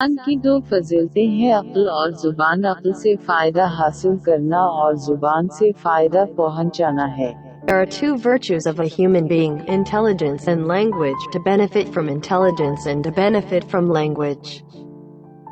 इंसान की दो फजीलतें हैं, अक्ल और जुबान। अक्ल से फायदा हासिल करना और जुबान से फायदा पहुंचाना है। There are two virtues of a human being, intelligence and language, to benefit from intelligence and to benefit from language.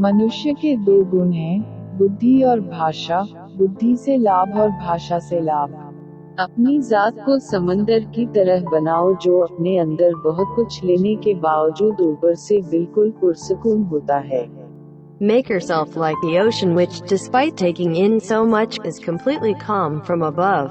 मनुष्य के दो गुण हैं, बुद्धि और भाषा। बुद्धि से लाभ और भाषा से लाभ। अपनी जात को समंदर की तरह बनाओ जो अपने अंदर बहुत कुछ लेने के बावजूद ऊपर से बिल्कुल पुरसकून होता है। Make yourself like the ocean which, despite taking in so much, is completely calm from above.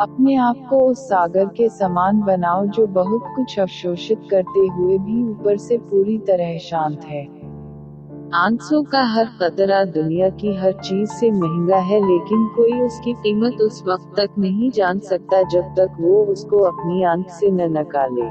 अपने आप को उस सागर के समान बनाओ जो बहुत कुछ अवशोषित करते हुए भी ऊपर से पूरी तरह शांत है। आंसू का हर कतरा दुनिया की हर चीज से महंगा है, लेकिन कोई उसकी कीमत उस वक्त तक नहीं जान सकता जब तक वो उसको अपनी आंख से न निकाले।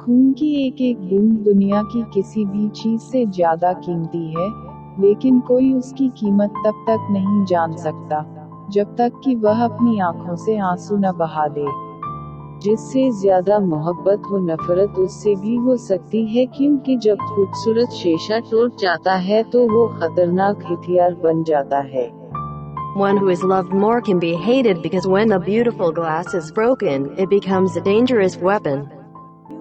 खून की एक एक बूंद दुनिया की किसी भी चीज से ज्यादा कीमती है, लेकिन कोई उसकी कीमत तब तक नहीं जान सकता जब तक कि वह अपनी आंखों से आंसू न बहा दे। जिससे ज्यादा मोहब्बत हो नफरत उससे भी हो सकती है, क्योंकि जब खूबसूरत शीशा टूट जाता है तो वो खतरनाक हथियार बन जाता है। One who is loved more can be hated because when the beautiful glass is broken, it becomes a dangerous weapon.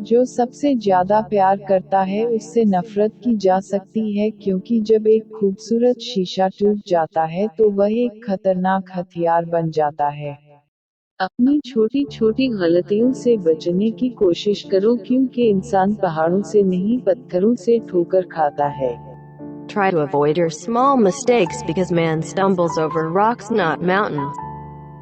जो सबसे ज्यादा प्यार करता है उससे नफरत की जा सकती है, क्योंकि जब एक खूबसूरत शीशा टूट जाता है तो वह एक खतरनाक हथियार बन जाता है। अपनी छोटी छोटी गलतियों से बचने की कोशिश करो, क्योंकि इंसान पहाड़ों से नहीं पत्थरों से ठोकर खाता है। Try to avoid your small mistakes because man stumbles over rocks, not mountains.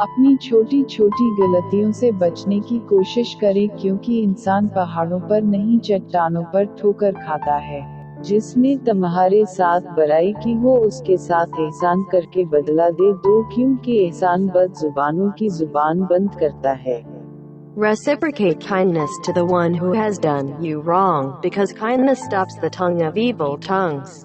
अपनी छोटी छोटी गलतियों से बचने की कोशिश करें, क्योंकि इंसान पहाड़ों पर नहीं चट्टानों पर ठोकर खाता है। जिसने तुम्हारे साथ बुराई की वो उसके साथ एहसान करके बदला दे दो, क्योंकि एहसान बद जुबानों की जुबान बंद करता है। Reciprocate kindness to the one who has done you wrong, because kindness stops the tongue of evil tongues.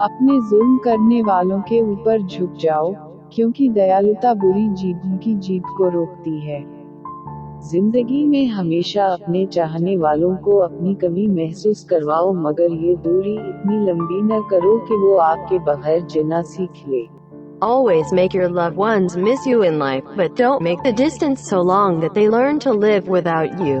अपने जुल्म करने वालों के ऊपर झुक जाओ, क्योंकि दयालुता बुरी जीभों की जीत को रोकती है। जिंदगी में हमेशा अपने चाहने वालों को अपनी कमी महसूस करवाओ, मगर ये दूरी इतनी लंबी न करो कि वो आपके बगैर जीना सीख ले। Always make your loved ones miss you in life, but don't make the distance so long that they learn to live without you.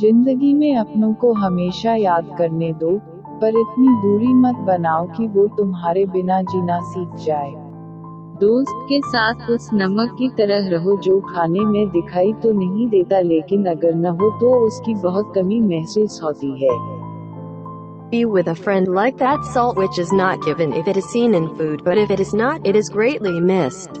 जिंदगी में अपनों को हमेशा याद करने दो, पर इतनी दूरी मत बनाओ कि वो तुम्हारे बिना जीना सीख जाए। दोस्त के साथ उस नमक की तरह रहो जो खाने में दिखाई तो नहीं देता, लेकिन अगर न हो तो उसकी बहुत कमी महसूस होती है। Be with a friend like that salt which is not given if it is seen in food, but if it is not, it is greatly missed.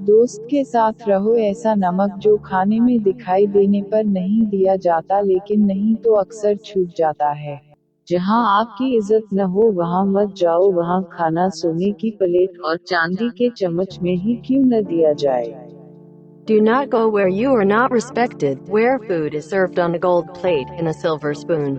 दोस्त के साथ रहो ऐसा नमक जो खाने में दिखाई देने पर नहीं दिया जाता, लेकिन नहीं तो अक्सर छूट जाता है। जहाँ आपकी इज्जत न हो वहाँ मत जाओ, वहाँ खाना सोने की प्लेट और चांदी के चम्मच में ही क्यों न दिया जाए। Do not go where you are not respected, where food is served on a gold plate and a silver spoon.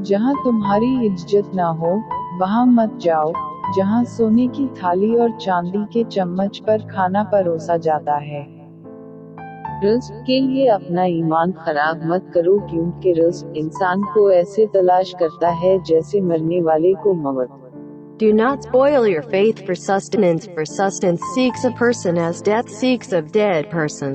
जहाँ तुम्हारी इज्जत ना हो, वहाँ मत जाओ, जहाँ सोने की थाली और चांदी के चम्मच पर खाना परोसा जाता है। रिस्क के लिए अपना ईमान खराब मत करो, क्योंकि रिस्क इंसान को ऐसे तलाश करता है जैसे मरने वाले को मौत। Do not spoil your faith for sustenance seeks a person as death seeks a dead person.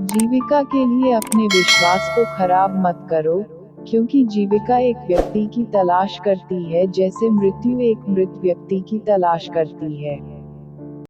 जीविका के लिए अपने विश्वास को खराब मत करो, क्योंकि जीविका एक व्यक्ति की तलाश करती है जैसे मृत्यु एक मृत व्यक्ति की तलाश करती है।